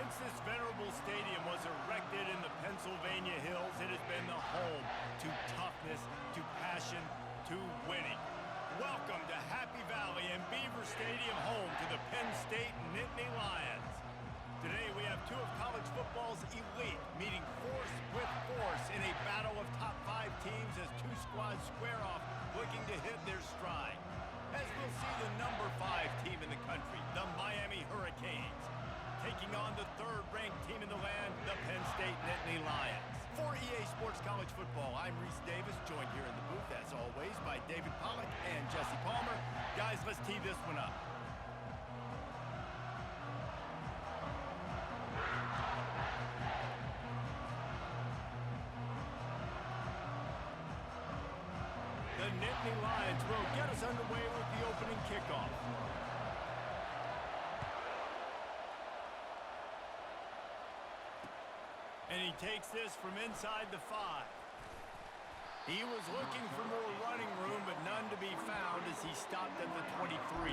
Since this venerable stadium was erected in the Pennsylvania Hills, it has been the home to toughness, to passion, to winning. Welcome to Happy Valley and Beaver Stadium, home to the Penn State Nittany Lions. Today we have two of college football's elite meeting force with force in a battle of top 5 teams as two squads square off, looking to hit their stride. As we'll see the number 5 team in the country, the Miami Hurricanes, taking on the 3rd-ranked team in the land, the Penn State Nittany Lions. For EA Sports College Football, I'm Reese Davis, joined here in the booth, as always, by David Pollack and Jesse Palmer. Guys, let's tee this one up. The Nittany Lions will get us underway with the opening kickoff. And he takes this from inside the 5. He was looking for more running room, but none to be found as he stopped at the 23.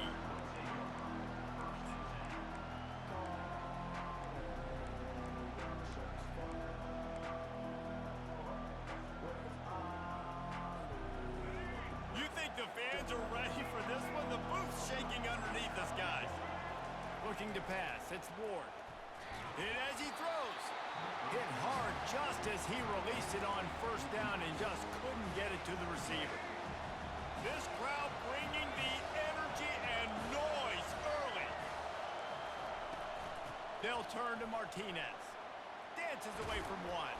You think the fans are ready for this one? The booth's shaking underneath us, guys. Looking to pass, it's Ward. Hit as he throws. Hit hard just as he released it on 1st down and just couldn't get it to the receiver. This crowd bringing the energy and noise early. They'll turn to Martinez. Dances away from one.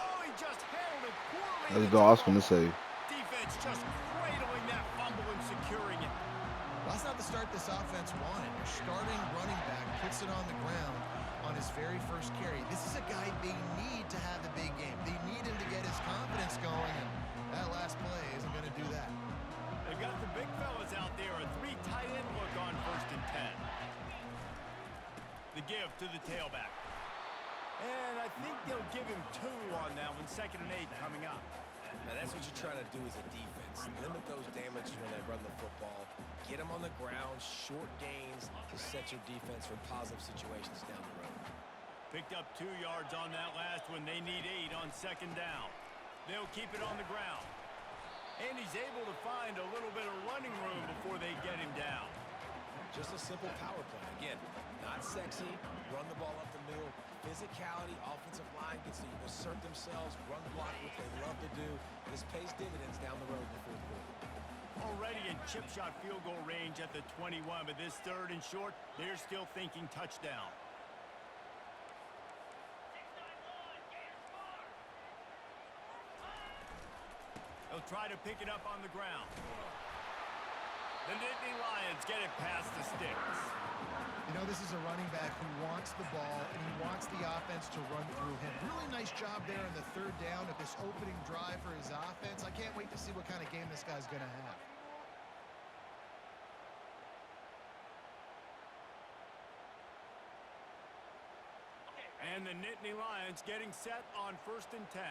Oh, he just handled it poorly. That's awesome to say. Defense just cradling that fumble and securing it. Well, that's not the start this offense wanted. Your starting running back puts it on the ground on his very first carry. This is a guy they need to have a big game. They need him to get his confidence going, and that last play isn't going to do that. They've got the big fellas out there, a 3 tight end look on 1st and 10. The give to the tailback. And I think they'll give him 2 on that one, 2nd and 8 coming up. Now that's what you're trying to do as a defense. Limit those damages when they run the football. Get them on the ground, short gains to set your defense for positive situations down the road. Picked up 2 yards on that last one. They need 8 on 2nd down. They'll keep it on the ground. And he's able to find a little bit of running room before they get him down. Just a simple power play. Again, not sexy, run the ball up the middle. Physicality, offensive line gets to assert themselves, run block, what they love to do. This pays dividends down the road in the 4th quarter. Already in chip shot field goal range at the 21, but this 3rd and short, they're still thinking touchdown. They'll try to pick it up on the ground. The Nittany Lions get it past the sticks. You know, this is a running back who wants the ball, and he wants the offense to run through him. Really nice job there in the 3rd down of this opening drive for his offense. I can't wait to see what kind of game this guy's going to have. And the Nittany Lions getting set on 1st and 10.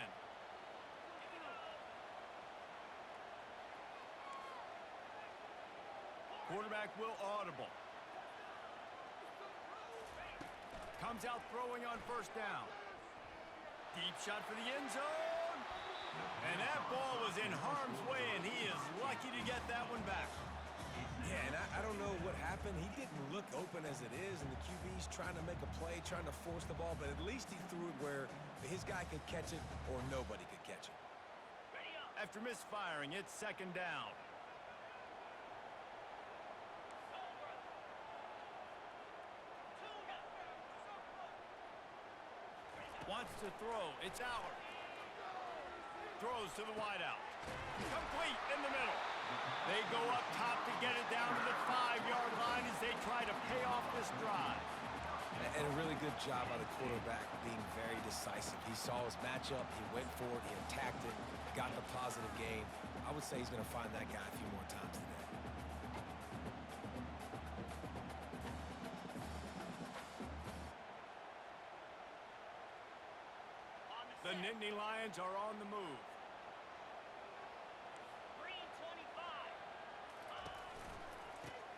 Quarterback will audible. Comes out throwing on 1st down. Deep shot for the end zone. And that ball was in harm's way, and he is lucky to get that one back. Yeah, and I don't know what happened. He didn't look open as it is, and the QB's trying to make a play, trying to force the ball, but at least he threw it where his guy could catch it or nobody could catch it. After misfiring, it's 2nd down. Wants to throw. It's Allard. Throws to the wideout. Complete in the middle. They go up top to get it down to the 5-yard line as they try to pay off this drive. And a really good job by the quarterback being very decisive. He saw his matchup, he went for it, he attacked it, got the positive gain. I would say he's going to find that guy a few more times today. The Nittany Lions are on the move.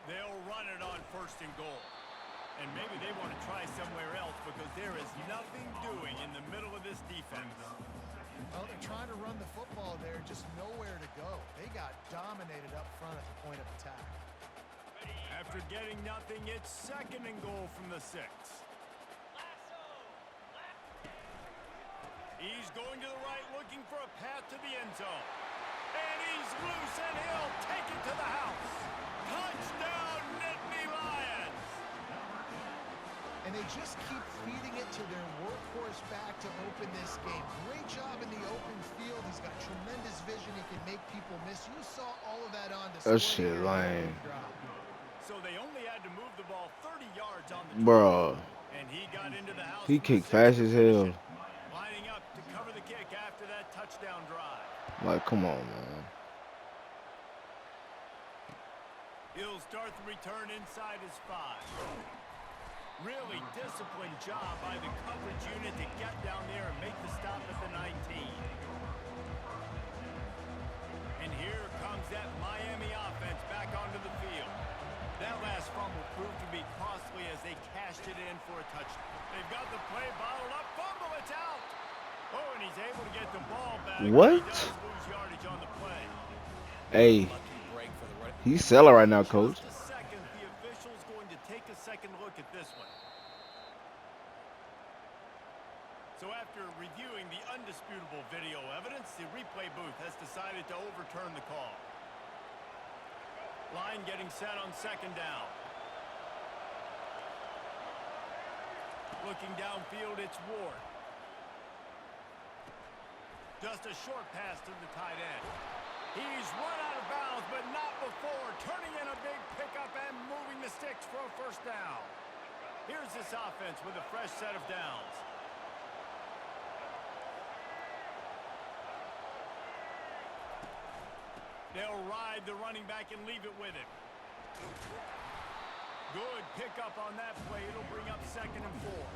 They'll run it on 1st and goal. And maybe they want to try somewhere else because there is nothing doing in the middle of this defense. Well, they're trying to run the football there, just nowhere to go. They got dominated up front at the point of attack. After getting nothing, it's 2nd and goal from the 6. He's going to the right, looking for a path to the end zone. And he's loose, and he'll take it to the house. Touchdown, Nittany Lions! And they just keep feeding it to their workhorse back to open this game. Great job in the open field. He's got tremendous vision. He can make people miss. You saw all of that on display. That shit lame. So they only had to move the ball 30 yards on the Bro, and he got into the house. he kicked fast as hell. Lining up to cover the kick after that touchdown drive. Like, come on, man. He'll start the return inside his 5. Really disciplined job by the coverage unit to get down there and make the stop at the 19. And here comes that Miami offense back onto the field. That last fumble proved to be costly as they cashed it in for a touchdown. They've got the play bottled up. Fumble, it's out. Oh, and he's able to get the ball back. What? He does lose yardage on the play. Hey, he's selling right now, coach. Just a second, the official's going to take a second look at this one. So after reviewing the undisputable video evidence, the replay booth has decided to overturn the call. Line getting set on 2nd down. Looking downfield, it's Ward. Just a short pass to the tight end. He's run out of bounds, but not before turning in a big pickup and moving the sticks for a 1st down. Here's this offense with a fresh set of downs. They'll ride the running back and leave it with him. Good pickup on that play. It'll bring up 2nd and 4.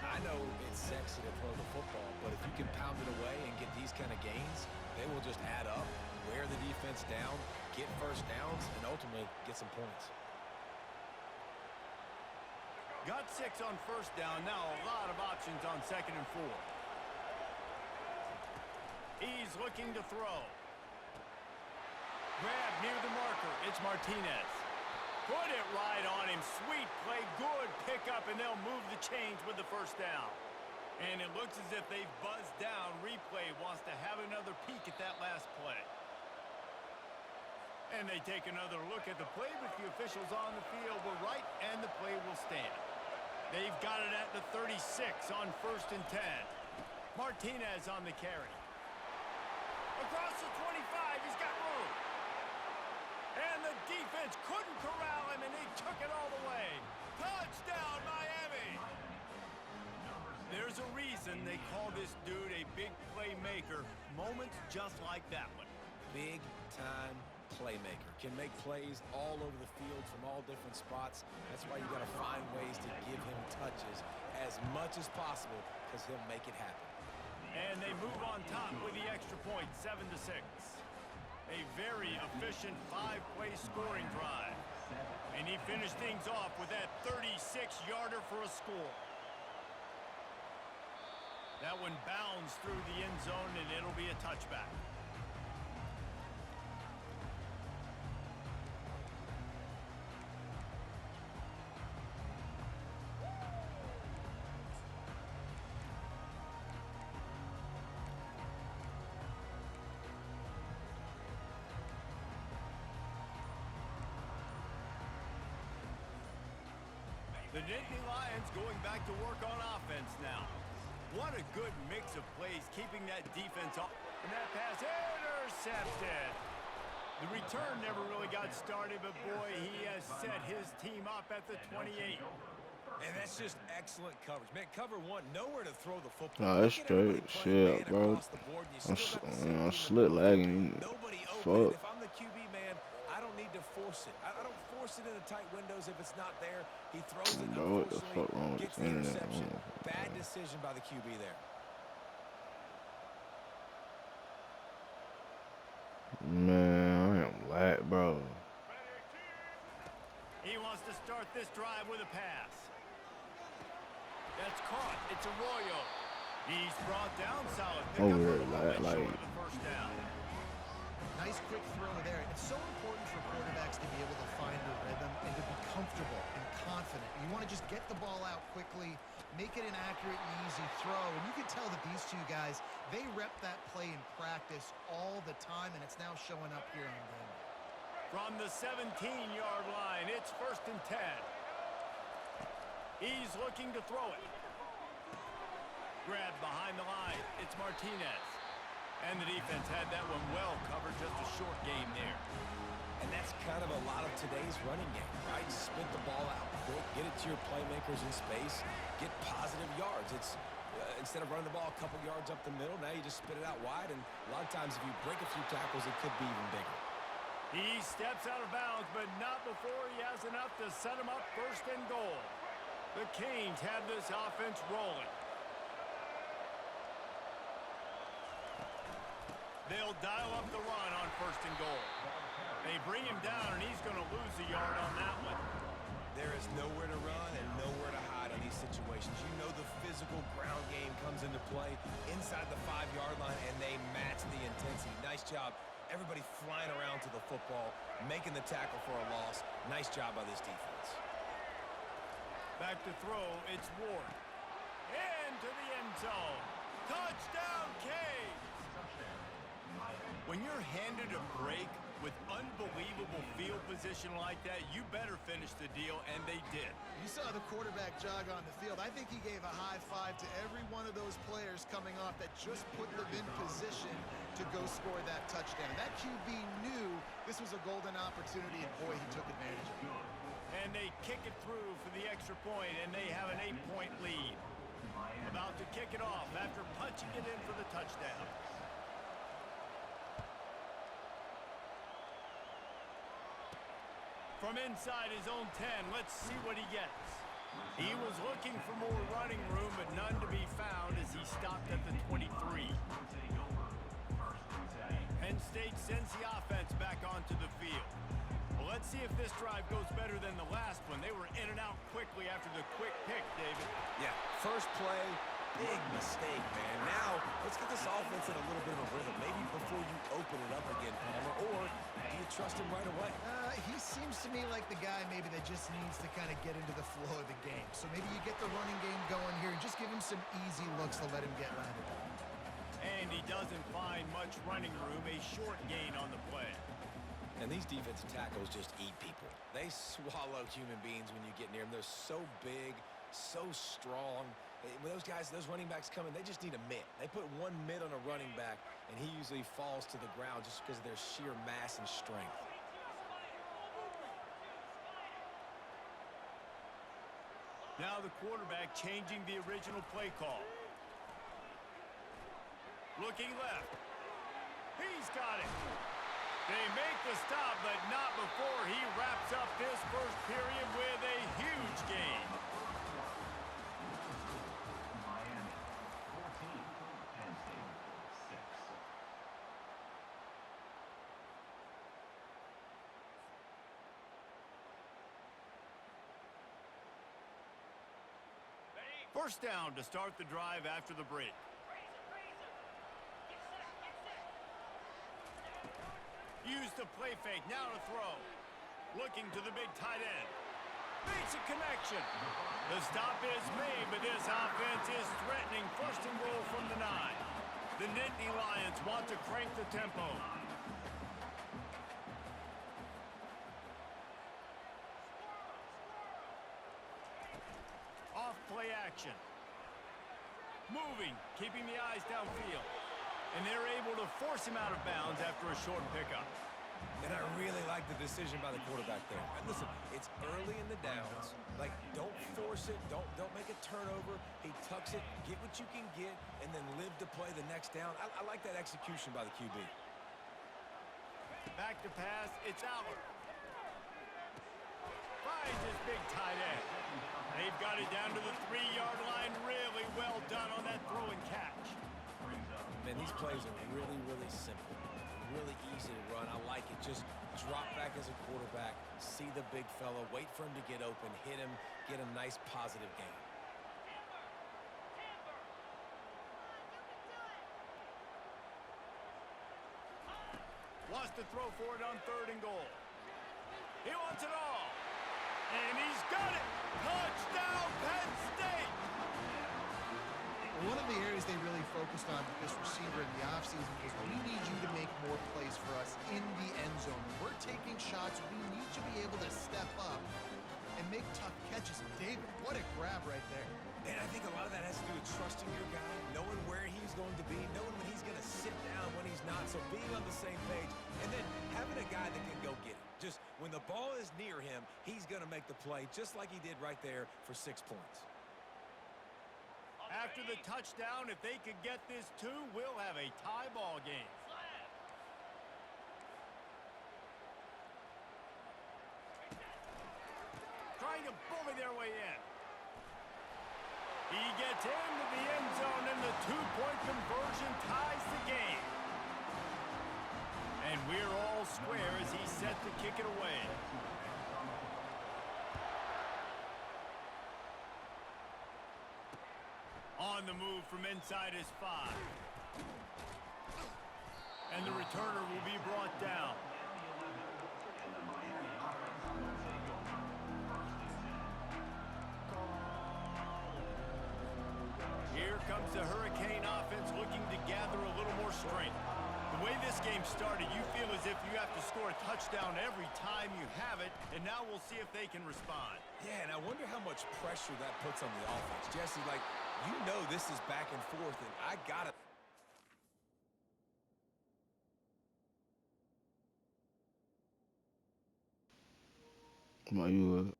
I know it's sexy to throw the football, but if you can pound it away and get these kind of gains, they will just add up, wear the defense down, get 1st downs, and ultimately get some points. Got 6 on 1st down. Now a lot of options on 2nd and 4. He's looking to throw. Grab near the marker. It's Martinez. Put it right on him. Sweet play. Good pickup, and they'll move the chains with the 1st down. And it looks as if they've buzzed down. Replay wants to have another peek at that last play. And they take another look at the play, but the officials on the field were right, and the play will stand. They've got it at the 36 on 1st and 10. Martinez on the carry. Across the 25, he's got room. And the defense couldn't corral him, and he took it all the way. Touchdown, Miami! There's a reason they call this dude a big playmaker. Moments just like that one. Big-time playmaker. Can make plays all over the field from all different spots. That's why you got to find ways to give him touches as much as possible because he'll make it happen. And they move on top with the extra point, 7-6. A very efficient 5-play scoring drive. And he finished things off with that 36-yarder for a score. That one bounds through the end zone, and it'll be a touchback. The Nittany Lions going back to work on offense now. What a good mix of plays, keeping that defense off. And that pass intercepted. The return never really got started, but boy, he has set his team up at the 28. And that's just excellent coverage. Man, cover 1, nowhere to throw the football. Nah, that's straight shit, bro. I'm slit lagging. Nobody open. Fuck. If I'm the QB, man, I don't need to force it. I don't force it into tight windows if it's not there. He throws it, Bro, what the fuck wrong with gets this the internet? interception. Bad decision by the QB there. Man, I am lag, bro. He wants to start this this drive with a pass. That's caught. It's Arroyo. He's brought down solid. Pick up a little bit short of the first down. Nice quick throw there. It's so important for quarterbacks to be able to find the rhythm and to be comfortable and confident. You want to just get the ball out quickly, make it an accurate and easy throw. And you can tell that these two guys, they rep that play in practice all the time, and it's now showing up here on game. From the 17-yard line, it's 1st and 10. He's looking to throw it. Grab behind the line. It's Martinez. And the defense had that one well covered. Just a short game there. And that's kind of a lot of today's running game, right? Spit the ball out quick, get it to your playmakers in space, get positive yards. It's instead of running the ball a couple yards up the middle, now you just spit it out wide. And a lot of times if you break a few tackles, it could be even bigger. He steps out of bounds, but not before he has enough to set him up 1st and goal. The Canes have this offense rolling. They'll dial up the run on 1st and goal. They bring him down, and he's going to lose a yard on that one. There is nowhere to run and nowhere to hide on these situations. You know the physical ground game comes into play inside the 5-yard line, and they match the intensity. Nice job. Everybody flying around to the football, making the tackle for a loss. Nice job by this defense. Back to throw, it's Ward. Into the end zone. Touchdown, Canes! When you're handed a break with unbelievable field position like that, you better finish the deal, and they did. You saw the quarterback jog on the field. I think he gave a high five to every one of those players coming off that just put them in position to go score that touchdown. That QB knew this was a golden opportunity, and boy, he took advantage of it. And they kick it through for the extra point, and they have an 8-point lead. About to kick it off after punching it in for the touchdown. From inside his own 10, let's see what he gets. He was looking for more running room, but none to be found as he stopped at the 23. Penn State sends the offense back onto the field. Well, let's see if this drive goes better than the last one. They were in and out quickly after the quick pick, David. Yeah, first play, big mistake, man. Now, let's get this offense in a little bit of a rhythm. Maybe before you open it up again, Palmer, or do you trust him right away? He seems to me like the guy maybe that just needs to kind of get into the flow of the game. So maybe you get the running game going here and just give him some easy looks to let him get landed. And he doesn't find much running room, a short gain on the play. And these defensive tackles just eat people. They swallow human beings when you get near them. They're so big, so strong. When those guys, those running backs come in, they just need a mitt. They put one mitt on a running back, and he usually falls to the ground just because of their sheer mass and strength. Now the quarterback changing the original play call. Looking left. He's got it. They make the stop, but not before he wraps up this first period with a huge gain. First down to start the drive after the break. Use the play fake, now to throw. Looking to the big tight end. Makes a connection. The stop is made, but this offense is threatening 1st and goal from the 9. The Nittany Lions want to crank the tempo. Off play action. Moving, keeping the eyes downfield. And they're able to force him out of bounds after a short pickup. And I really like the decision by the quarterback there. And listen, it's early in the downs. Like, don't force it. Don't make a turnover. He tucks it, get what you can get, and then live to play the next down. I like that execution by the QB. Back to pass, it's Aller. Finds his big tight end. They've got it down to the 3-yard line. Really well done on that throw and catch. Man, these plays are really, really simple. really easy to run. I like it. Just drop back as a quarterback, see the big fella, wait for him to get open, hit him, get a nice positive gain. Wants to throw for it on 3rd and goal. He wants it all. And he's got it. Touchdown, Penn State. One of the areas they really focused on with this receiver in the offseason was we need you to make more plays for us in the end zone. When we're taking shots, we need to be able to step up and make tough catches. And David, what a grab right there. And I think a lot of that has to do with trusting your guy, knowing where he's going to be, knowing when he's going to sit down, when he's not, so being on the same page, and then having a guy that can go get it. Just when the ball is near him, he's going to make the play just like he did right there for 6 points. After the touchdown, if they could get this too, we'll have a tie ball game. Trying to bully their way in. He gets into the end zone, and the 2-point conversion ties the game. And we're all square as he's set to kick it away. On the move from inside his 5. And the returner will be brought down. Here comes the Hurricane offense looking to gather a little more strength. The way this game started, you feel as if you have to score a touchdown every time you have it, and now we'll see if they can respond. Yeah, and I wonder how much pressure that puts on the offense. Jesse, like, you know this is back and forth, and I got it. Are you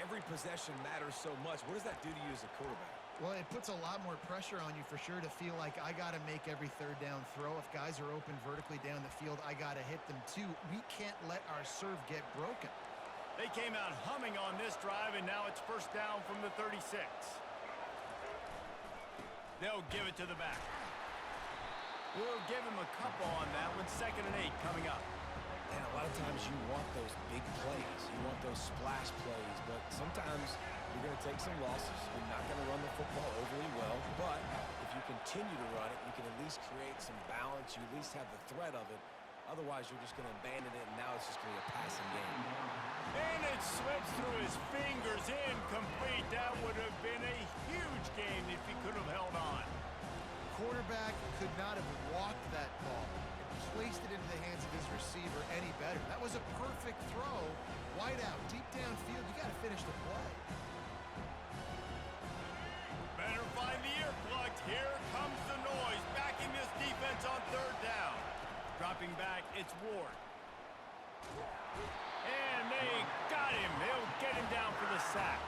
Every possession matters so much. What does that do to you as a quarterback? Well, it puts a lot more pressure on you for sure to feel like I got to make every 3rd down throw. If guys are open vertically down the field, I got to hit them too. We can't let our serve get broken. They came out humming on this drive, and now it's 1st down from the 36. They'll give it to the back. We'll give him a couple on that one. 2nd and 8 coming up. And a lot of times you want those big plays. You want those splash plays, but sometimes you're going to take some losses. You're not going to run the football overly well, but if you continue to run it, you can at least create some balance. You at least have the threat of it. Otherwise, you're just going to abandon it, and now it's just going to be a passing game. And it slips through his fingers, incomplete. That would have been a huge game if he could have held on. Quarterback could not have walked that ball and placed it into the hands of his receiver any better. That was a perfect throw. Wide out, deep downfield. You got to finish the play. Better find the earplugs. Here comes the noise. Backing this defense on 3rd down. Dropping back, it's Ward. And they got him. They'll get him down for the sack.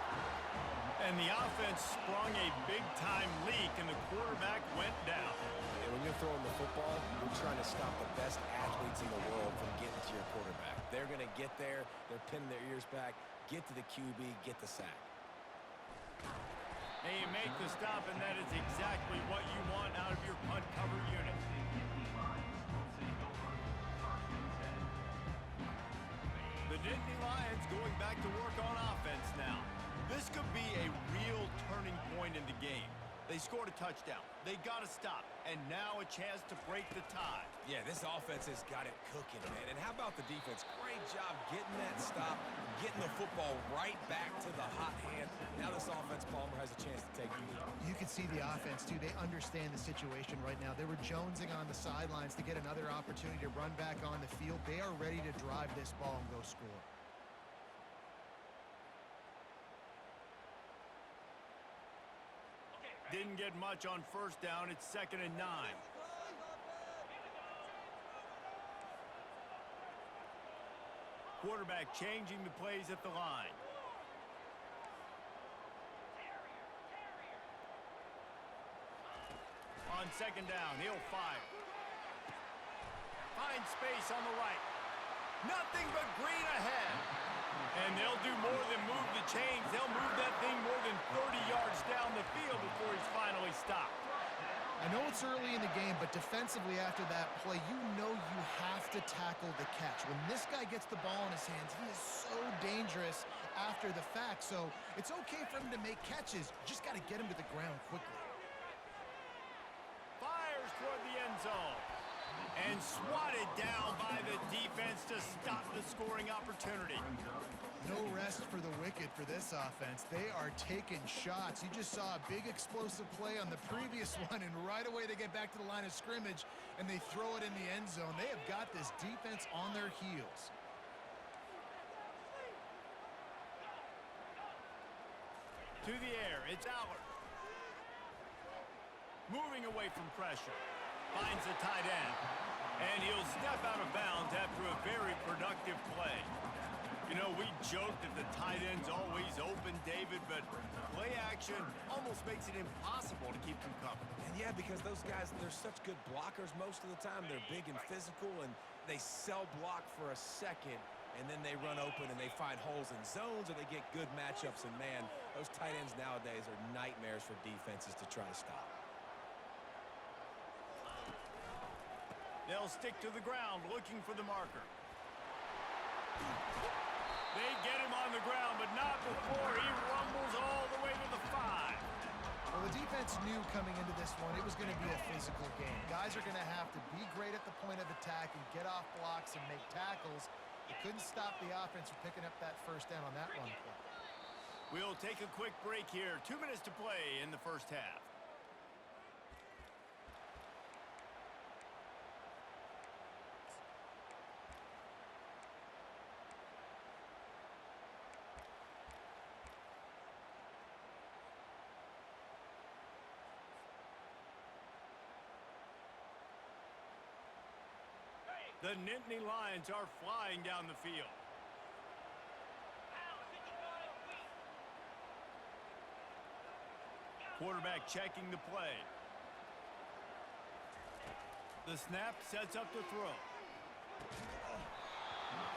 And the offense sprung a big-time leak, and the quarterback went down. And when you're throwing the football, you're trying to stop the best athletes in the world from getting to your quarterback. They're going to get there. They're pinning their ears back, get to the QB, get the sack. And you make the stop, and that is exactly what you want out of your punt cover unit. The Nittany Lions going back to work on offense now. This could be a real turning point in the game. They scored a touchdown. They got to stop. And now a chance to break the tie. Yeah, this offense has got it cooking, man. And how about the defense? Great job getting that stop, getting the football right back to the hot hand. Now this offense, Palmer, has a chance to take the lead. You can see the offense, too. They understand the situation right now. They were jonesing on the sidelines to get another opportunity to run back on the field. They are ready to drive this ball and go score. Didn't get much on 1st down. It's 2nd and 9. Quarterback changing the plays at the line. On 2nd down, he'll fire. Find space on the right. Nothing but green ahead. And they'll do more than move the chains. They'll move that thing more than 30 yards down the field before he's finally stopped. I know it's early in the game, but defensively after that play, you know you have to tackle the catch. When this guy gets the ball in his hands, he is so dangerous after the fact. So it's okay for him to make catches. You just got to get him to the ground quickly. Fires toward the end zone. And swatted down by the defense to stop the scoring opportunity. No rest for the wicked for this offense. They are taking shots. You just saw a big explosive play on the previous one, and right away they get back to the line of scrimmage, and they throw it in the end zone. They have got this defense on their heels. To the air, it's Allard. Moving away from pressure. Finds a tight end. And he'll step out of bounds after a very productive play. You know, we joked that the tight end's always open, David, but play action almost makes it impossible to keep them covered. And yeah, because those guys, they're such good blockers most of the time. They're big and physical, and they cell block for a second, and then they run open and they find holes in zones, or they get good matchups. And man, those tight ends nowadays are nightmares for defenses to try to stop. They'll stick to the ground looking for the marker. They get him on the ground, but not before he rumbles all the way to the 5. Well, the defense knew coming into this one it was going to be a physical game. Guys are going to have to be great at the point of attack and get off blocks and make tackles. They couldn't stop the offense from picking up that first down on that run play. We'll take a quick break here. 2 minutes to play in the first half. The Nittany Lions are flying down the field. Quarterback checking the play. The snap sets up the throw.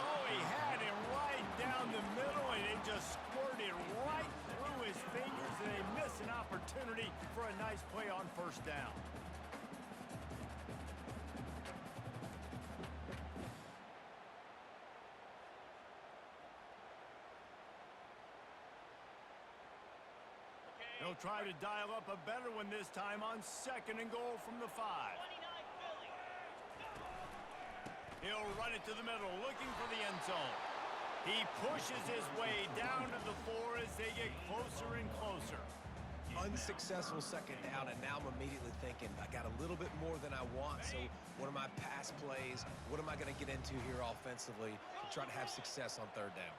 Oh, he had him right down the middle, and it just squirted right through his fingers, and they miss an opportunity for a nice play on first down. They'll try to dial up a better one this time on 2nd and goal from the 5. He'll run it to the middle, looking for the end zone. He pushes his way down to the 4 as they get closer and closer. Unsuccessful 2nd down, and now I'm immediately thinking, I got a little bit more than I want, so what are my pass plays? What am I going to get into here offensively to try to have success on 3rd down?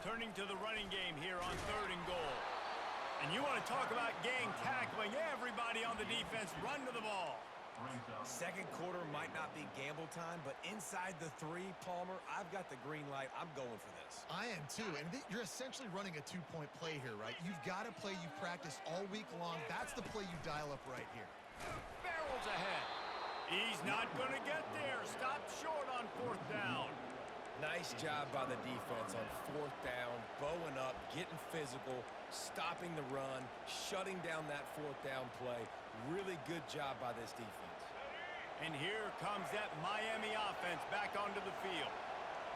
Turning to the running game here on 3rd and goal. And you want to talk about gang tackling. Everybody on the defense run to the ball. 2nd quarter might not be gamble time, but inside the 3, Palmer, I've got the green light. I'm going for this. I am too, and you're essentially running a 2-point play here, right? You've got a play you've practiced all week long. That's the play you dial up right here. Barrels ahead. He's not going to get there. Stop short on 4th down. Nice job by the defense on 4th down, bowing up, getting physical, stopping the run, shutting down that 4th down play. Really good job by this defense. And here comes that Miami offense back onto the field.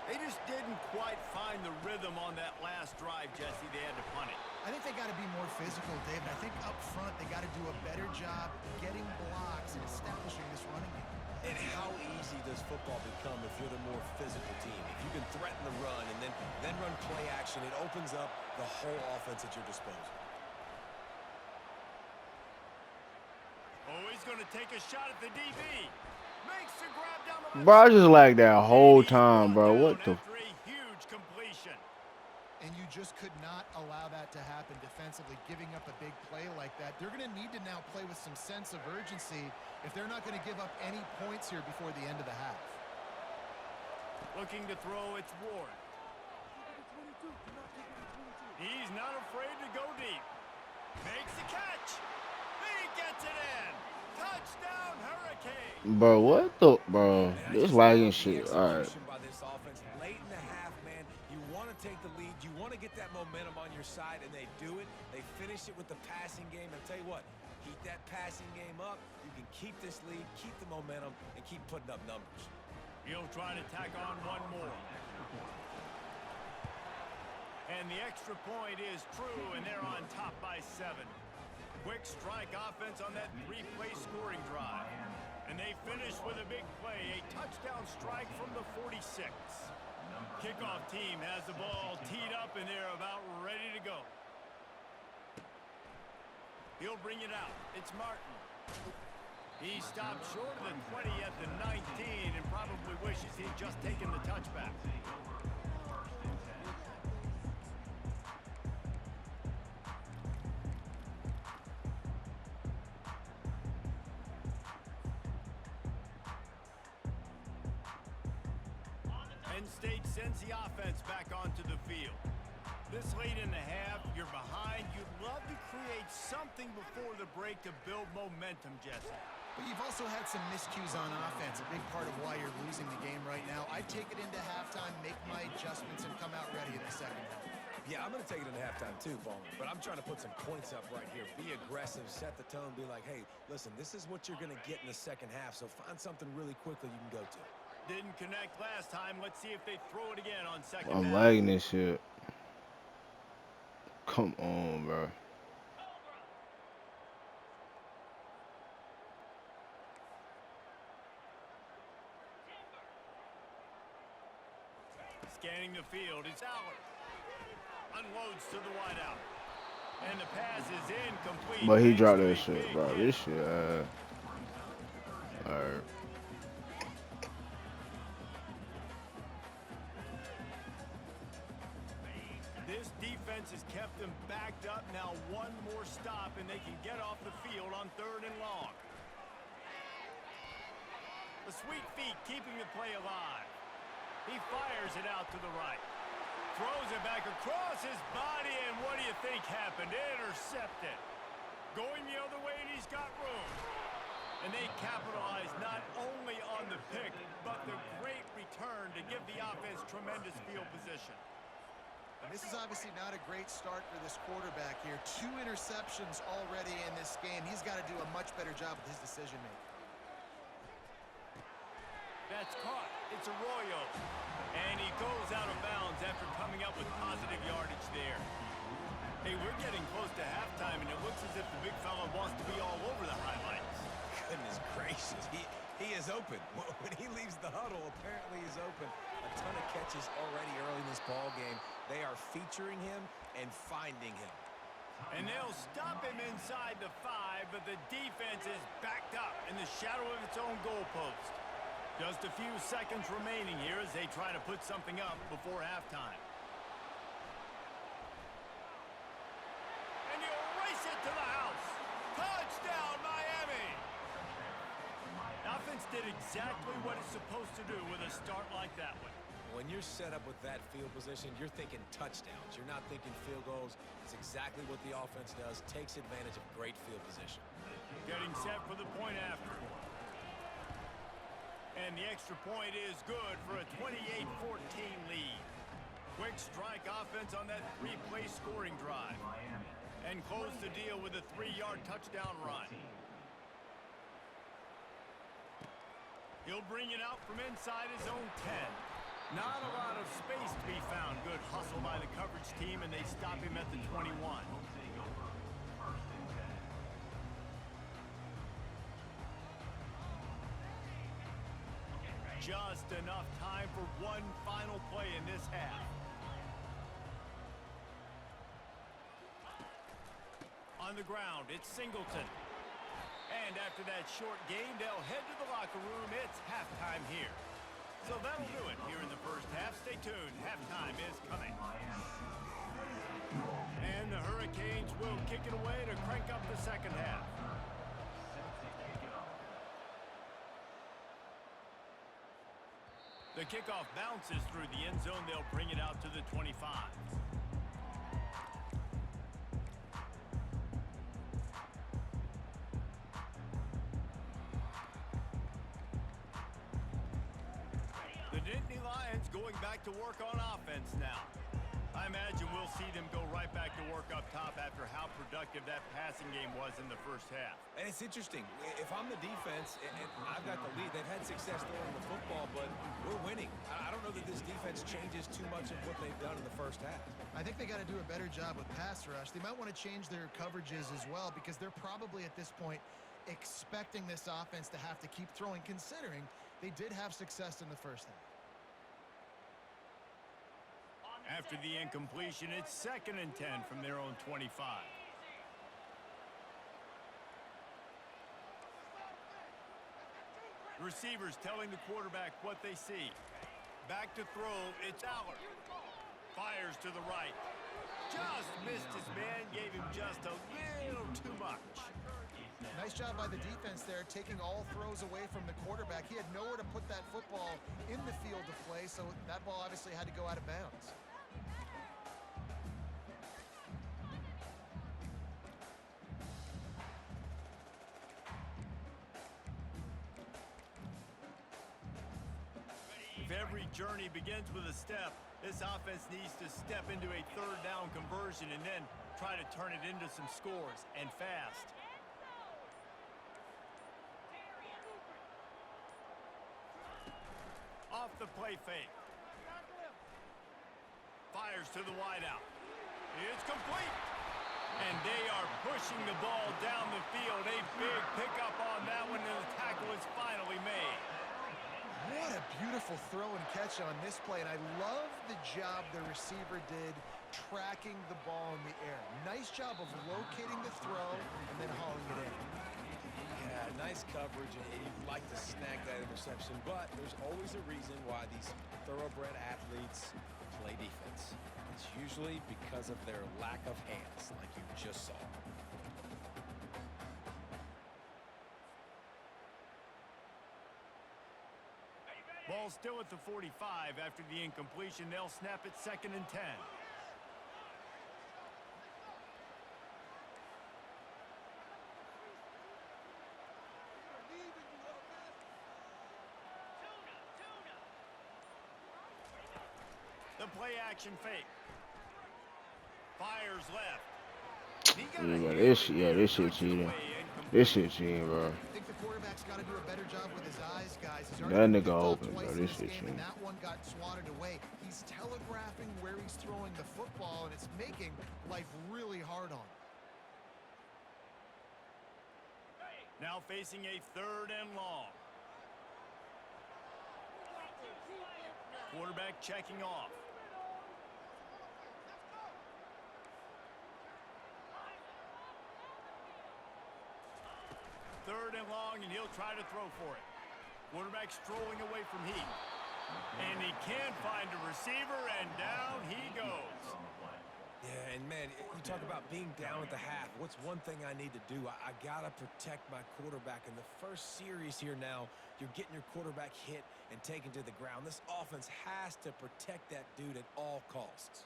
They just didn't quite find the rhythm on that last drive, Jesse. They had to punt it. I think they got to be more physical, David. I think up front they got to do a better job getting blocks and establishing this running game. And how easy does football become if you're the more physical team? If you can threaten the run and then run play action, it opens up the whole offense at your disposal. Oh, he's going to take a shot at the DB. Makes the grab down the Bro, I just like that whole time, bro. What the? After a huge completion. And you just could not allow that to happen defensively, giving up a big play like that. They're going to need to now play with some sense of urgency if they're not going to give up any points here before the end of the half. Looking to throw, it's Ward. He's not afraid to go deep. Makes the catch. He gets it in. Touchdown, Hurricane. Bro, what the? Bro, this lagging shit. All right. By this offense late in the half, man, you want to take the lead, you want to get that momentum. momentum on your side, and they do it. They finish it with the passing game. And I'll tell you what, keep that passing game up. You can keep this lead, keep the momentum, and keep putting up numbers. He'll try to tack on one more. And the extra point is true, and they're on top by 7. Quick strike offense on that 3-play scoring drive. And they finish with a big play, a touchdown strike from the 46. Kickoff team has the ball teed up, and they're about ready to go. He'll bring it out. It's Martin. He stopped short of the 20 at the 19 and probably wishes he'd just taken the touchback. Penn State sends the offense back onto the field. This late in the half, you're behind. You'd love to create something before the break to build momentum, Jesse. But you've also had some miscues on offense, a big part of why you're losing the game right now. I'd take it into halftime, make my adjustments, and come out ready in the second half. Yeah, I'm going to take it into halftime too, Bowman. But I'm trying to put some points up right here. Be aggressive, set the tone, be like, hey, listen, this is what you're going to get in the second half, so find something really quickly you can go to. Didn't connect last time. Let's see if they throw it again on second I'm down. lagging this shit. Come on, bro. Scanning the field, it's Allen. Unloads to the wideout. And the pass is incomplete. But he Thanks dropped to that a shit, big bro. hit. This shit, alright. This defense has kept them backed up. Now one more stop, and they can get off the field on 3rd and long. The sweet feet keeping the play alive. He fires it out to the right. Throws it back across his body, and what do you think happened? Intercepted. Going the other way, and he's got room. And they capitalize not only on the pick, but the great return to give the offense tremendous field position. And this is obviously not a great start for this quarterback here. 2 interceptions already in this game. He's got to do a much better job with his decision-making. That's caught. It's Arroyo. And he goes out of bounds after coming up with positive yardage there. Hey, we're getting close to halftime, and it looks as if the big fella wants to be all over the highlights. Goodness gracious, he is open. When he leaves the huddle, apparently he's open. A ton of catches already early in this ball game. They are featuring him and finding him. And they'll stop him inside the 5, but the defense is backed up in the shadow of its own goalpost. Just a few seconds remaining here as they try to put something up before halftime. And he'll race it to the house. Touchdown, Miami! The offense did exactly what it's supposed to do with a start like that one. When you're set up with that field position, you're thinking touchdowns. You're not thinking field goals. It's exactly what the offense does. Takes advantage of great field position. Getting set for the point after. And the extra point is good for a 28-14 lead. Quick strike offense on that 3-play scoring drive. And close the deal with a 3-yard touchdown run. He'll bring it out from inside his own 10. Not a lot of space to be found. Good hustle by the coverage team, and they stop him at the 21. Just enough time for one final play in this half. On the ground, it's Singleton. And after that short gain, they'll head to the locker room. It's halftime here. So that'll do it here in the first half. Stay tuned. Halftime is coming. And the Hurricanes will kick it away to crank up the second half. The kickoff bounces through the end zone. They'll bring it out to the 25. The Nittany Lions going back to work on offense now. I imagine we'll see them go right back to work up top after how productive that passing game was in the first half. And it's interesting. If I'm the defense and I've got the lead, they've had success throwing the football, but we're winning. I don't know that this defense changes too much of what they've done in the first half. I think they got to do a better job with pass rush. They might want to change their coverages as well because they're probably at this point expecting this offense to have to keep throwing, considering they did have success in the first half. After the incompletion, it's 2nd and 10 from their own 25. Receivers telling the quarterback what they see. Back to throw, it's Allard. Fires to the right. Just missed his man, gave him just a little too much. Nice job by the defense there, taking all throws away from the quarterback. He had nowhere to put that football in the field to play, so that ball obviously had to go out of bounds. If every journey begins with a step, this offense needs to step into a 3rd down conversion and then try to turn it into some scores, and fast. Off the play fake. Fires to the wideout. It's complete. And they are pushing the ball down the field. A big pickup on that one, and the tackle is finally made. What a beautiful throw and catch on this play, and I love the job the receiver did tracking the ball in the air. Nice job of locating the throw and then hauling it in. Yeah, nice coverage, and you'd like to snag that interception, but there's always a reason why these thoroughbred athletes play defense. It's usually because of their lack of hands, like you just saw. Ball still at the 45 after the incompletion. They'll snap it 2nd and 10. The play action fake. Fires left. Yeah, this shit cheating. This shit cheating, bro. I think the quarterback's got to do a better job with his eyes, guys. He's That nigga already open, bro. This shit game, cheating. and that one got swatted away. He's telegraphing where he's throwing the football, and it's making life really hard on him. Now facing a 3rd and long. Quarterback checking off. Third and long, and he'll try to throw for it. Quarterback strolling away from Heath. And he can't find a receiver, and down he goes. Yeah, and man, you talk about being down at the half. What's one thing I need to do? I got to protect my quarterback. In the first series here now, you're getting your quarterback hit and taken to the ground. This offense has to protect that dude at all costs.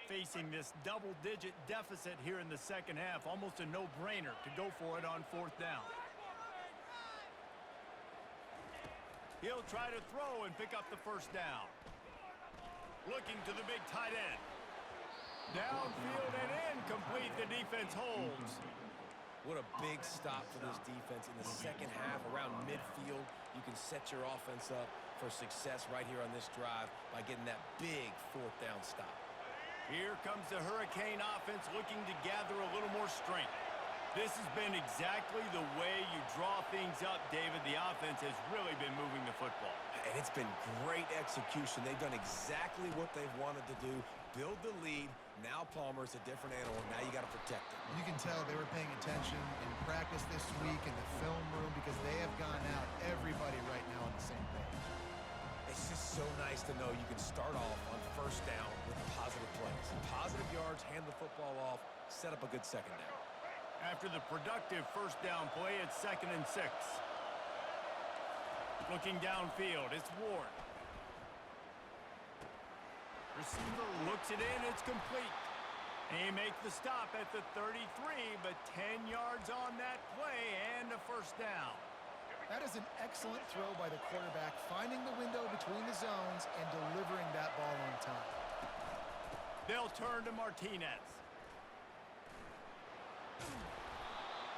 Facing this double-digit deficit here in the second half, almost a no-brainer to go for it on 4th down. He'll try to throw and pick up the 1st down. Looking to the big tight end. Downfield and incomplete. The defense holds. What a big stop for this defense in the second half. Around midfield, you can set your offense up for success right here on this drive by getting that big 4th down stop. Here comes the Hurricane offense looking to gather a little more strength. This has been exactly the way you draw things up, David. The offense has really been moving the football. And it's been great execution. They've done exactly what they've wanted to do. Build the lead. Now Palmer's a different animal. Now you got to protect him. You can tell they were paying attention in practice this week in the film room because they have gone out, everybody right now on the same page. It's just so nice to know you can start off on 1st down with positive plays. Positive yards, hand the football off, set up a good 2nd down. After the productive 1st down play, it's 2nd and 6. Looking downfield, it's Ward. Receiver looks it in, it's complete. They make the stop at the 33, but 10 yards on that play and a 1st down. That is an excellent throw by the quarterback, finding the window between the zones and delivering that ball on time. They'll turn to Martinez.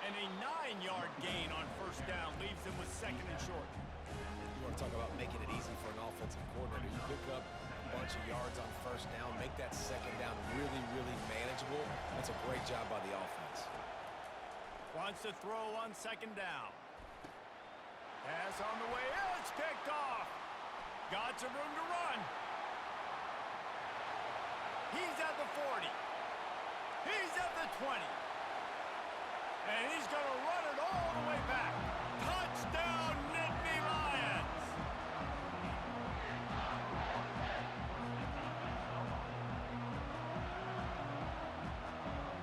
And a 9-yard gain on first down leaves them with 2nd and short. You want to talk about making it easy for an offensive coordinator. You pick up a bunch of yards on first down, make that 2nd down really, really manageable. That's a great job by the offense. Wants to throw on 2nd down. Pass on the way. It's picked off. Got some room to run. He's at the 40. He's at the 20. And he's going to run it all the way back. Touchdown, Nittany Lions.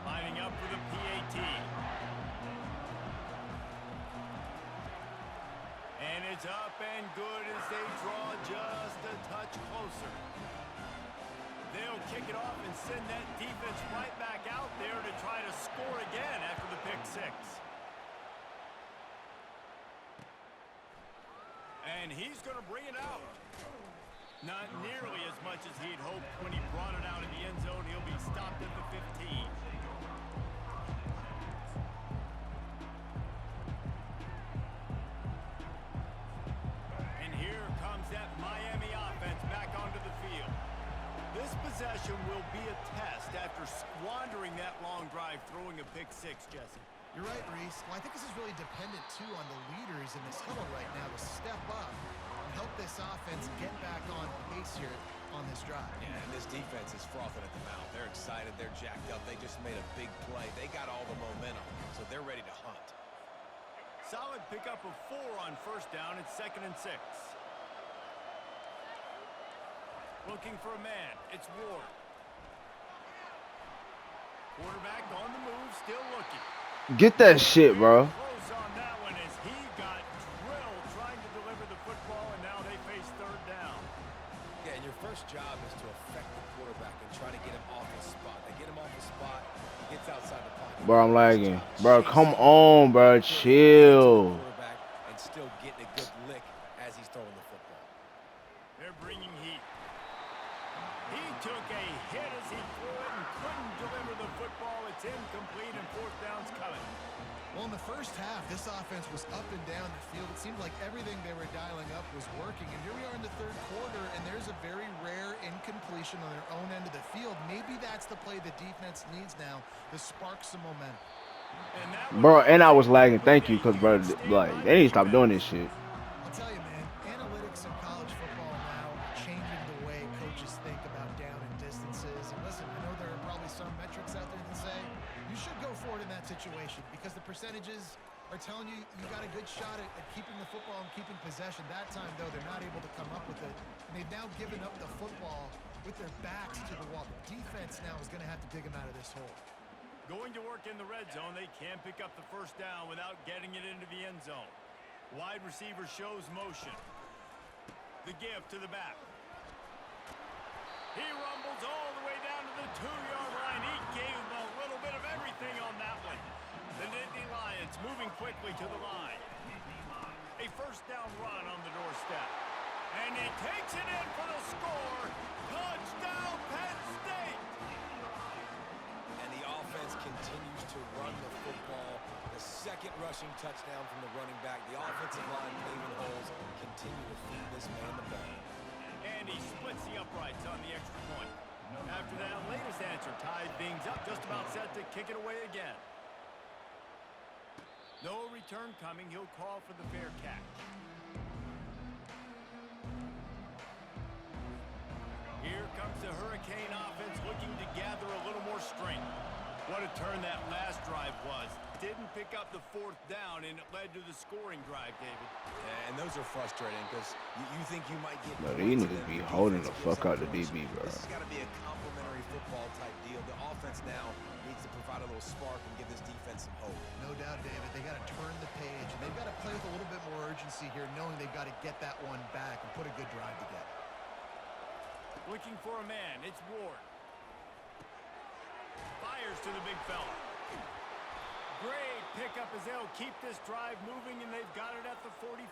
Lining up for the PAT. And it's up and good as they draw just a touch closer. They'll kick it off and send that defense right back out there to try to score again after the pick 6. And he's going to bring it out. Not nearly as much as he'd hoped when he brought it out in the end zone. He'll be stopped at the 15. And here comes that Miami offense back onto the field. This possession will be a test after squandering that long drive throwing a pick 6, Jesse. You're right, Reese. Well, I think this is really dependent, too, on the leaders in this huddle right now to step up and help this offense get back on pace here on this drive. Yeah, and this defense is frothing at the mouth. They're excited. They're jacked up. They just made a big play. They got all the momentum, so they're ready to hunt. Solid pickup of 4 on first down. It's 2nd and 6. Looking for a man. It's Ward. Quarterback on the move, still looking. Get that shit, bro. Close on that one as he got drilled trying to deliver the football, and now they face 3rd down. Yeah, and your first job is to affect the quarterback and try to get him off his spot. They get him off his spot, he gets outside the pocket. Bro, I'm lagging. Bro, come on, bro. Chill. And still getting a good lick as he's throwing the football. They're bringing heat. He took a hit as he threw it and couldn't deliver the football. It's incomplete and 4th down's coming. Well, in the first half, this offense was up and down the field. It seemed like everything they were dialing up was working. And here we are in the 3rd quarter, and there's a very rare incompletion on their own end of the field. Maybe that's the play the defense needs now to spark some momentum. Bro, and I was lagging. Thank you, because, bro, like, they need to stop doing this shit. I'll tell you, man, analytics in college football now are changing the way coaches think about down and distances. And listen, I know there are probably some metrics out there that say you should go for it in that situation because the percentages are telling you you got a good shot at keeping the football and keeping possession. That time, though, they're not able to come up with it. And they've now given up the football with their backs to the wall. The defense now is going to have to dig them out of this hole. Going to work in the red zone, they can't pick up the first down without getting it into the end zone. Wide receiver shows motion. The give to the back. He rumbles all the way down to the 2-yard line. He gave him a little bit of everything on that one. The Nittany Lions moving quickly to the line. A first down run on the doorstep. And he takes it in for the score. Touchdown, Penn State! And the offense continues to run the football. The 2nd rushing touchdown from the running back. The offensive line paving holes continue to feed this man the ball. And he splits the uprights on the extra point. After that latest answer tied things up, just about set to kick it away again. No return coming. He'll call for the fair catch. Here comes the Hurricane offense looking to gather a little more strength. What a turn that last drive was. Didn't pick up the 4th down, and it led to the scoring drive, David. And those are frustrating because you think you might get... Bro, these niggas be holding the fuck out the DB, bro. This has got to be a complimentary football type deal. The offense now needs to provide a little spark and give this defense some hope. No doubt, David. They got to turn the page, and they've got to play with a little bit more urgency here, knowing they've got to get that one back and put a good drive together. Looking for a man. It's Ward. Fires to the big fella. Great pickup as they'll keep this drive moving, and they've got it at the 45.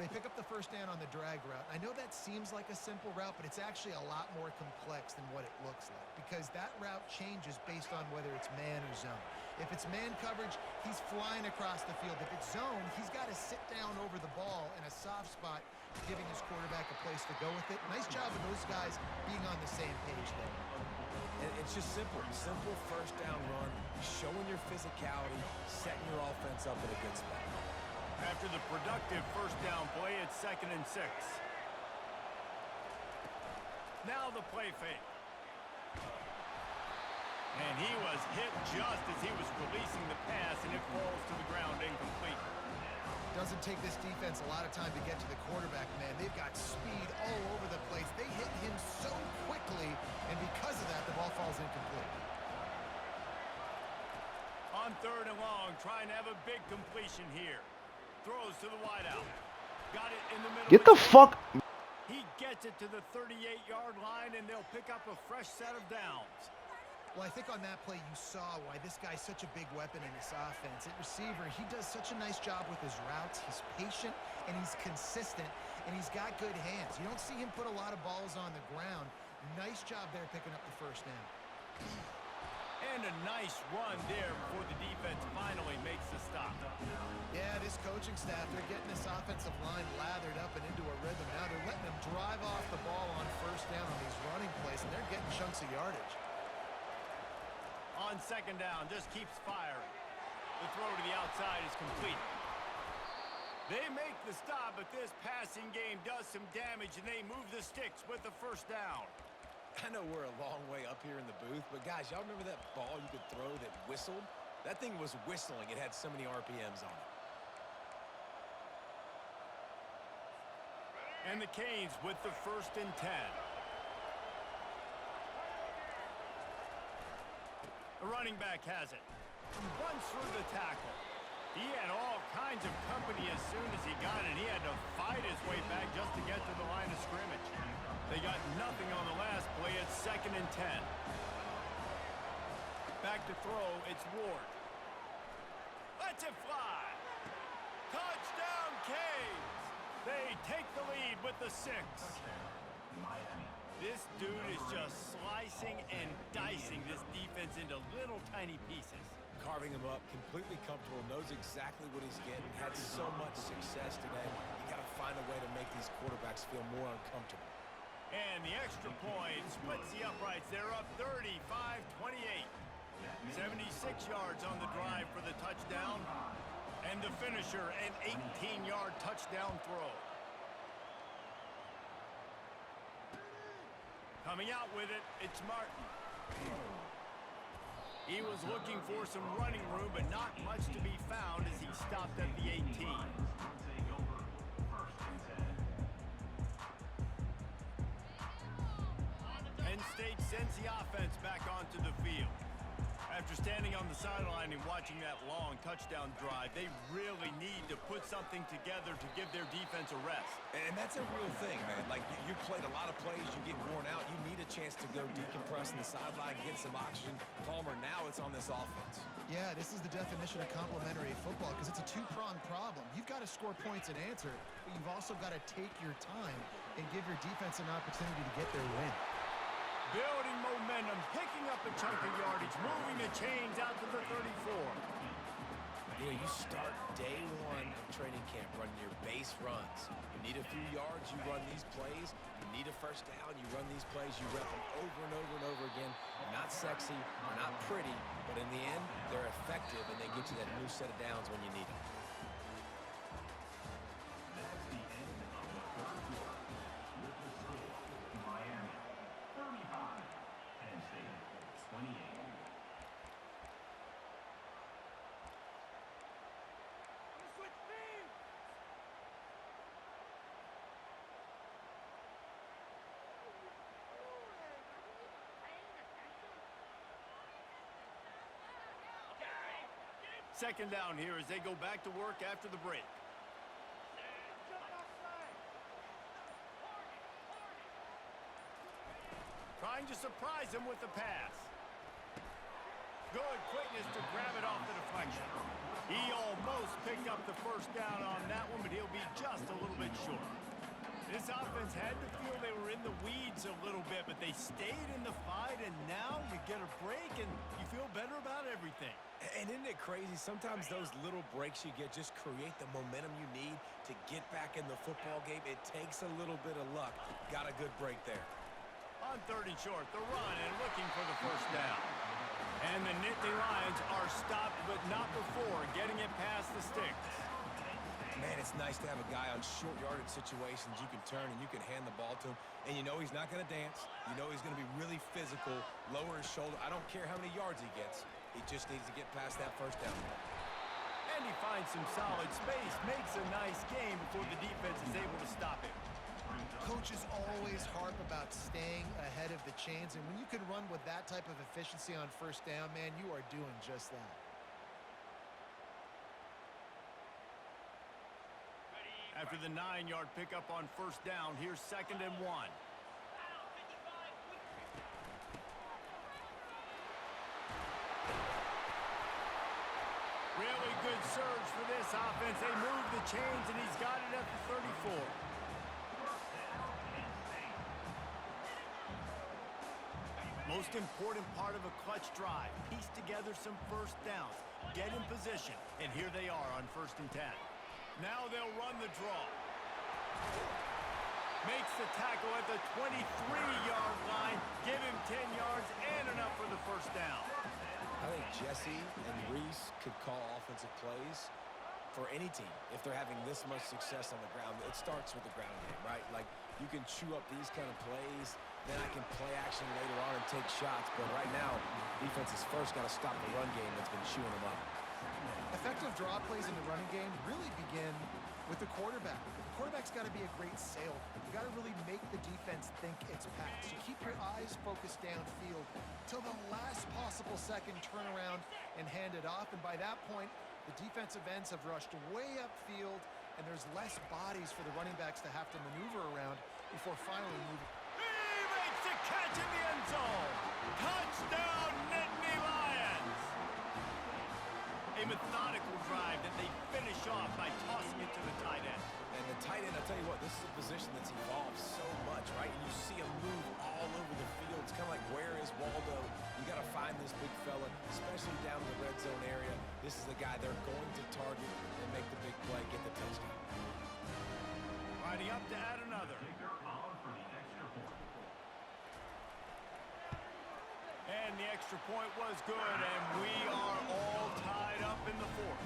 They pick up the first down on the drag route. I know that seems like a simple route, but it's actually a lot more complex than what it looks like because that route changes based on whether it's man or zone. If it's man coverage, he's flying across the field. If it's zone, he's got to sit down over the ball in a soft spot, giving his quarterback a place to go with it. Nice job of those guys being on the same page there. And it's just simple. Simple first down run, showing your physicality, setting your offense up in a good spot. After the productive first down play, it's 2nd and 6. Now the play fake. And he was hit just as he was releasing the pass, and it falls to the ground incomplete. Doesn't take this defense a lot of time to get to the quarterback, man. They've got speed all over the place. They hit him so quickly, and because of that, the ball falls incomplete. On 3rd and long, trying to have a big completion here. Throws to the wideout. Got it in the middle. Get the fuck. He gets it to the 38-yard line, and they'll pick up a fresh set of downs. Well, I think on that play you saw why this guy's such a big weapon in this offense. At receiver, he does such a nice job with his routes. He's patient, and he's consistent, and he's got good hands. You don't see him put a lot of balls on the ground. Nice job there picking up the first down. And a nice run there before the defense finally makes the stop. Yeah, this coaching staff, they're getting this offensive line lathered up and into a rhythm. Now they're letting them drive off the ball on first down on these running plays, and they're getting chunks of yardage. On 2nd down, just keeps firing. The throw to the outside is complete. They make the stop, but this passing game does some damage, and they move the sticks with the first down. I know we're a long way up here in the booth, but guys, y'all remember that ball you could throw that whistled? That thing was whistling. It had so many RPMs on it. And the Canes with the 1st and 10. The running back has it. Runs through the tackle. He had all kinds of company as soon as he got it. He had to fight his way back just to get to the line of scrimmage. They got nothing on the last play. It's 2nd and 10. Back to throw. It's Ward. Lets it fly. Touchdown, Canes. They take the lead with the 6. This dude is just slicing and dicing this defense into little tiny pieces. Carving him up, completely comfortable, knows exactly what he's getting, had so much success today. You got to find a way to make these quarterbacks feel more uncomfortable. And the extra point splits the uprights. They're up 35-28. 76 yards on the drive for the touchdown. And the finisher, an 18-yard touchdown throw. Coming out with it, it's Martin. He was looking for some running room, but not much to be found as he stopped at the 18. Penn State sends the offense back onto the field. After standing on the sideline and watching that long touchdown drive, they really need to put something together to give their defense a rest. And that's a real thing, man. Like, you played a lot of plays, you get worn out, you need a chance to go decompress on the sideline, get some oxygen. Palmer, now it's on this offense. Yeah, this is the definition of complementary football because it's a two-pronged problem. You've got to score points and answer, but you've also got to take your time and give your defense an opportunity to get their win. Building momentum, picking up a chunk of yardage, moving the chains out to the 34. You know, you start day one of training camp running your base runs. You need a few yards, you run these plays. You need a first down, you run these plays. You rep them over and over and over again. They're not sexy, they're not pretty, but in the end, they're effective, and they get you that new set of downs when you need them. Second down here as they go back to work after the break. Trying to surprise him with the pass. Good quickness to grab it off the deflection. He almost picked up the first down on that one, but he'll be just a little bit short. This offense had to feel they were in the weeds a little bit, but they stayed in the fight, and now you get a break, and you feel better about everything. And isn't it crazy? Sometimes those little breaks you get just create the momentum you need to get back in the football game. It takes a little bit of luck. Got a good break there. On 3rd and short, the run and looking for the first down. And the Nittany Lions are stopped, but not before getting it past the sticks. Man, it's nice to have a guy on short yardage situations. You can turn and you can hand the ball to him. And you know he's not going to dance. You know he's going to be really physical, lower his shoulder. I don't care how many yards he gets. He just needs to get past that first down. And he finds some solid space, makes a nice game before the defense is able to stop him. Coaches always harp about staying ahead of the chains, and when you can run with that type of efficiency on first down, man, you are doing just that. After the 9-yard pickup on first down, here's 2nd and 1. Really good surge for this offense. They move the chains, and he's got it at the 34. Most important part of a clutch drive. Piece together some first downs. Get in position. And here they are on 1st and 10. Now they'll run the draw. Makes the tackle at the 23-yard line. Give him 10 yards and enough for the first down. I think Jesse and Reese could call offensive plays for any team if they're having this much success on the ground. It starts with the ground game, right? Like, you can chew up these kind of plays, then I can play action later on and take shots. But right now, defense has first got to stop the run game that's been chewing them up. Effective draw plays in the running game really begin with the quarterback. The quarterback's got to be a great sailor. You got to really make the defense think it's pass. You keep your eyes focused downfield till the last possible second, turn around and hand it off. And by that point, the defensive ends have rushed way upfield, and there's less bodies for the running backs to have to maneuver around before finally moving. He makes a catch in the end zone. Touchdown, Nittany Lions. A methodical drive that they finish off by tossing it to the tight end. And the tight end, I'll tell you what, this is a position that's evolved so much, right? And you see him move all over the field. It's kind of like, where is Waldo? You got to find this big fella, especially down in the red zone area. This is the guy they're going to target and make the big play, get the touchdown. Riding up to add another. And the extra point was good, and we are all tied up in the 4th.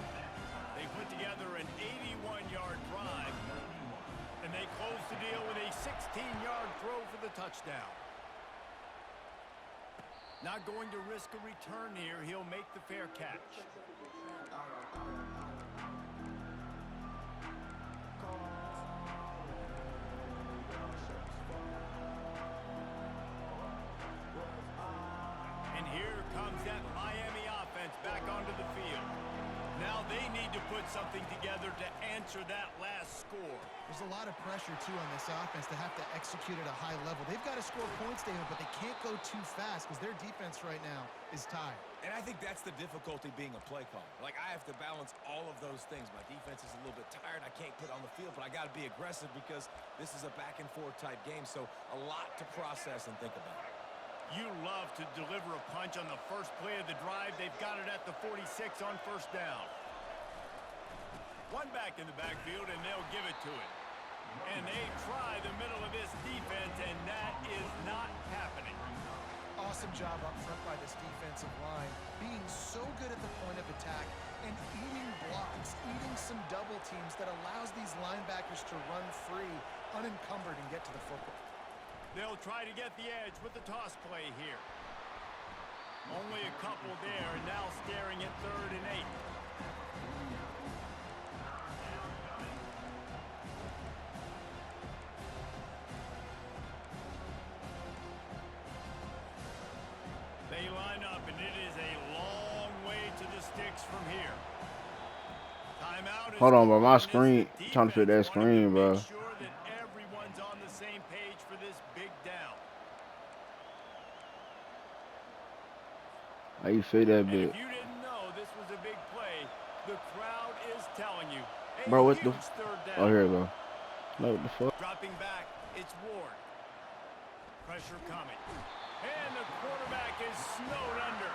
They put together an 81-yard drive, and they close the deal with a 16-yard throw for the touchdown. Not going to risk a return here. He'll make the fair catch. And here comes that Miami offense back onto the field. Now they need to put something together to answer that last score. There's a lot of pressure, too, on this offense to have to execute at a high level. They've got to score points, David, but they can't go too fast because their defense right now is tired. And I think that's the difficulty being a play caller. Like, I have to balance all of those things. My defense is a little bit tired. I can't put on the field, but I got to be aggressive because this is a back-and-forth type game. So a lot to process and think about. You love to deliver a punch on the first play of the drive. They've got it at the 46 on first down. One back in the backfield, and they'll give it to him. And they try the middle of this defense, and that is not happening. Awesome job up front by this defensive line, being so good at the point of attack and eating blocks, eating some double teams that allows these linebackers to run free, unencumbered, and get to the football. They'll try to get the edge with the toss play here. Only a couple there, and now staring at 3rd and 8. They line up, and it is a long way to the sticks from here. Timeout. Hold on, bro. My screen, trying to fit that screen, bro. Make sure that everyone's on the same page for this big down. How you feel that And bit? if you didn't know this was a big play, the crowd is telling you. A Bro, what the? huge third Oh, down. here we go. No, what the fuck? Dropping back, it's Ward. Pressure coming. And the quarterback is snowed under.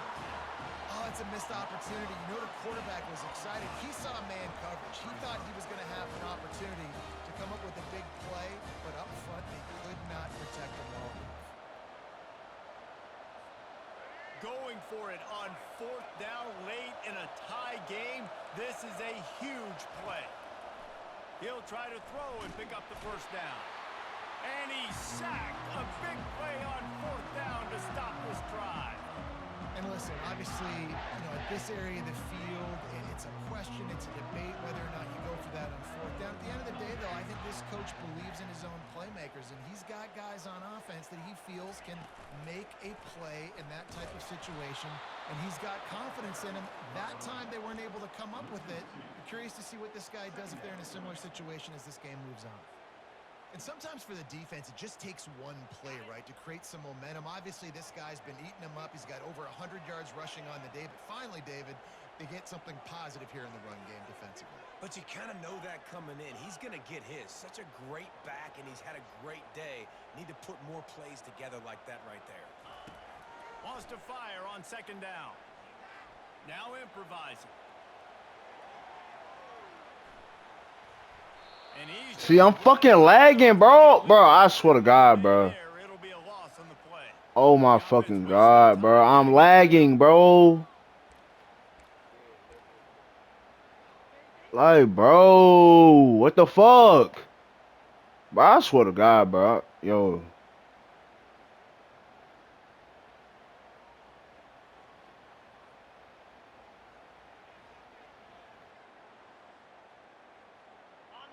Oh, it's a missed opportunity. You know the quarterback was excited. He saw man coverage. He thought he was going to have an opportunity to come up with a big play, but up front they could not protect him well enough. Going for it on fourth down late in a tie game. This is a huge play. He'll try to throw and pick up the first down. And he's sacked. A big play on fourth down to stop this drive. And listen, obviously, at this area of the field, it's a question, it's a debate whether or not you go for that on fourth down. At the end of the day, though, I think this coach believes in his own playmakers, and he's got guys on offense that he feels can make a play in that type of situation, and he's got confidence in him. That time they weren't able to come up with it. I'm curious to see what this guy does if they're in a similar situation as this game moves on. And sometimes for the defense, it just takes one play, right, to create some momentum. Obviously, this guy's been eating them up. He's got over 100 yards rushing on the day. But finally, David, they get something positive here in the run game defensively. But you kind of know that coming in. He's going to get his. Such a great back, and he's had a great day. Need to put more plays together like that right there. Wants to fire on second down. Now improvising. See, I'm fucking lagging, bro. Bro, I swear to God, bro. Oh my fucking God, bro. I'm lagging, bro. Like, bro, what the fuck? Bro, I swear to God, bro. Yo.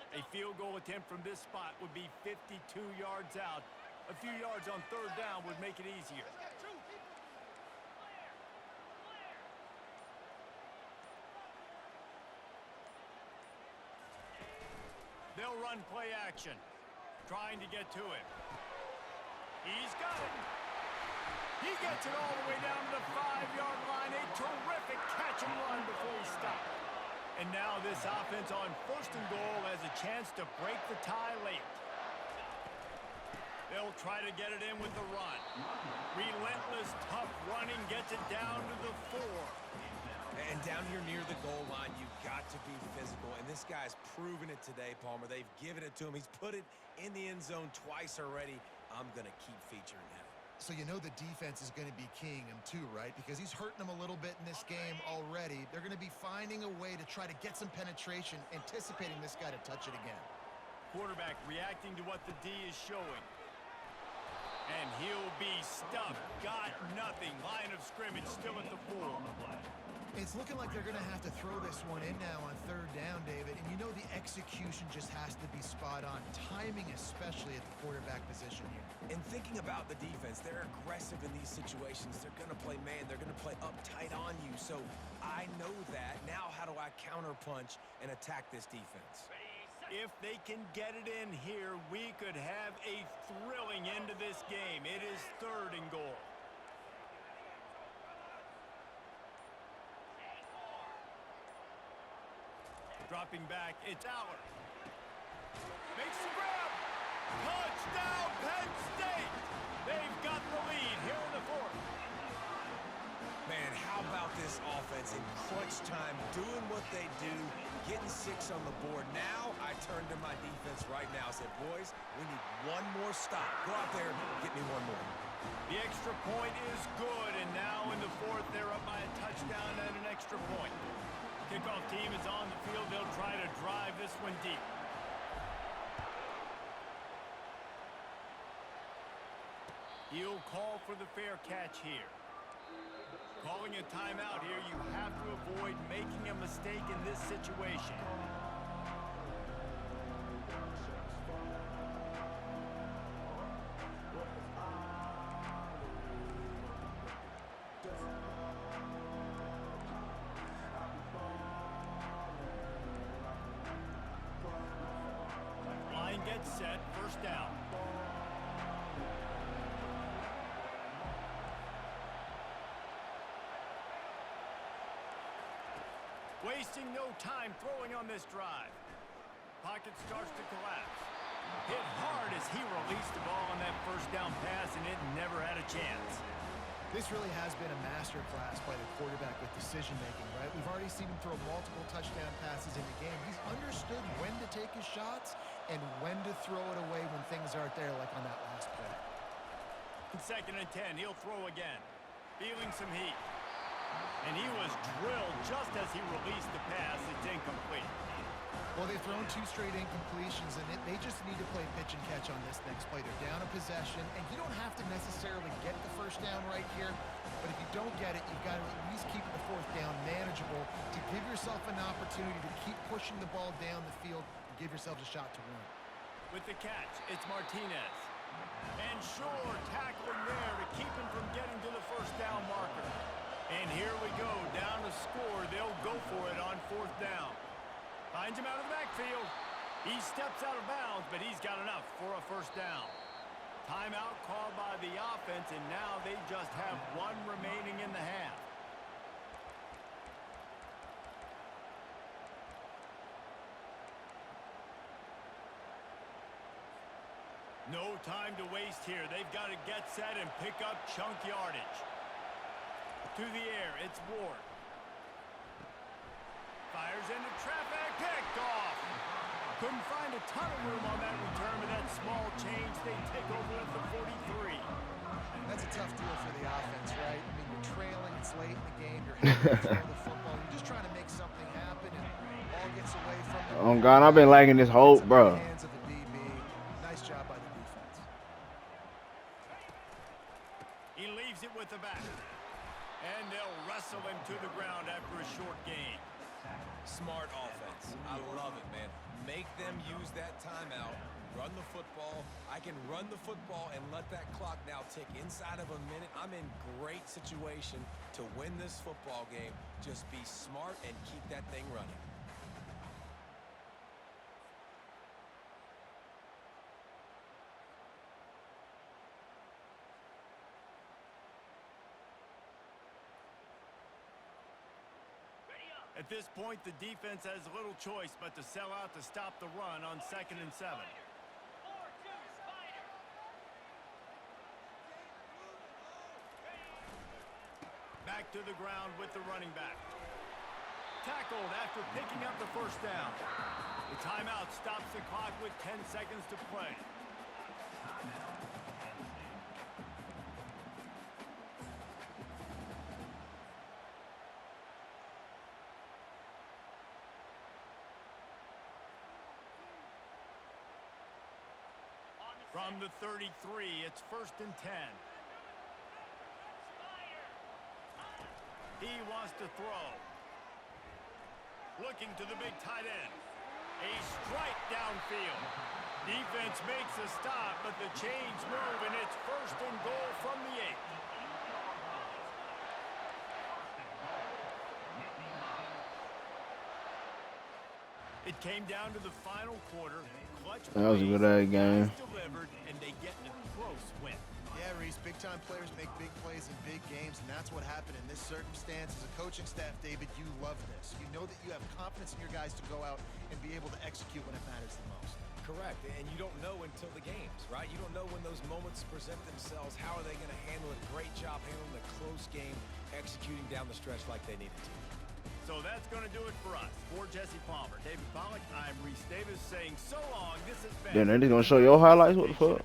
A field goal attempt from this spot would be 52 yards out. A few yards on third down would make it easier. They'll run play action, trying to get to it. He's got it. He gets it all the way down to the 5-yard line. A terrific catch and run before he stopped. And now this offense on first and goal has a chance to break the tie late. They'll try to get it in with the run. Relentless, tough running gets it down to the 4. And down here near the goal line, you've got to be physical. And this guy's proven it today, Palmer. They've given it to him. He's put it in the end zone twice already. I'm going to keep featuring him. So you know the defense is going to be keying him too, right? Because he's hurting them a little bit in this game already. They're going to be finding a way to try to get some penetration, anticipating this guy to touch it again. Quarterback reacting to what the D is showing. And he'll be stuffed. Got nothing. Line of scrimmage still at the 4. It's looking like they're going to have to throw this one in now on third down, David. And you know the execution just has to be spot on. Timing especially at the quarterback position here. And thinking about the defense, they're aggressive in these situations. They're going to play man. They're going to play uptight on you. So I know that. Now how do I counterpunch and attack this defense? If they can get it in here, we could have a thrilling end to this game. It is third and goal. Dropping back, it's Aller. Makes the grab. Touchdown, Penn State. They've got the lead here in the 4th. Man, how about this offense in crunch time, doing what they do, getting 6 on the board. Now I turn to my defense right now. I said, boys, we need one more stop. Go out there, get me one more. The extra point is good, and now in the 4th, they're up by a touchdown and an extra point. Kickoff team is on the field. They'll try to drive this one deep. He'll call for the fair catch here. Calling a timeout here, you have to avoid making a mistake in this situation. Line gets set, first down. Wasting no time throwing on this drive. Pocket starts to collapse. Hit hard as he released the ball on that first down pass, and it never had a chance. This really has been a masterclass by the quarterback with decision-making, right? We've already seen him throw multiple touchdown passes in the game. He's understood when to take his shots and when to throw it away when things aren't there, like on that last play. In 2nd and 10, he'll throw again, feeling some heat. And he was drilled just as he released the pass. It's incomplete. Well, they've thrown 2 straight incompletions, and they just need to play pitch and catch on this next play. They're down a possession, and you don't have to necessarily get the first down right here, but if you don't get it, you've got to at least keep the 4th down manageable to give yourself an opportunity to keep pushing the ball down the field and give yourself a shot to win. With the catch, it's Martinez. And Shore tackling there to keep him from getting to the first down marker. And here we go, down to score. They'll go for it on 4th down. Finds him out of the backfield. He steps out of bounds, but he's got enough for a first down. Timeout called by the offense, and now they just have 1 remaining in the half. No time to waste here. They've got to get set and pick up chunk yardage. To the air, it's Ward. Fires into traffic, picked off. Couldn't find a ton of room on that return, but that small change, they take over at the 43. That's a tough deal for the offense, right? I mean, you're trailing, it's late in the game, you're having to throw the football, you're just trying to make something happen, and the ball gets away from them. Oh God, I've been lagging this whole, bro. Hands of the DB. Nice job by the defense. He leaves it with the back. And they'll wrestle him to the ground after a short gain. Smart offense. I love it, man. Make them use that timeout. Run the football. I can run the football and let that clock now tick inside of a minute. I'm in great situation to win this football game. Just be smart and keep that thing running. At this point, the defense has little choice but to sell out to stop the run on 2nd and 7. Back to the ground with the running back. Tackled after picking up the first down. The timeout stops the clock with 10 seconds to play. From the 33, it's 1st and 10. He wants to throw. Looking to the big tight end. A strike downfield. Defense makes a stop, but the chains move, and it's 1st and goal from the 8. It came down to the final quarter. Clutch That was a good game. Delivered, and they get a close win. Yeah, Reese, big-time players make big plays in big games, and that's what happened in this circumstance. As a coaching staff, David, you love this. You know that you have confidence in your guys to go out and be able to execute when it matters the most. Correct, and you don't know until the games, right? You don't know when those moments present themselves. How are they going to handle it? Great job handling the close game, executing down the stretch like they needed to. So that's going to do it for us. For Jesse Palmer, David Pollack, I'm Reese Davis saying so long. This has been... Then they're just gonna show your highlights? What the fuck?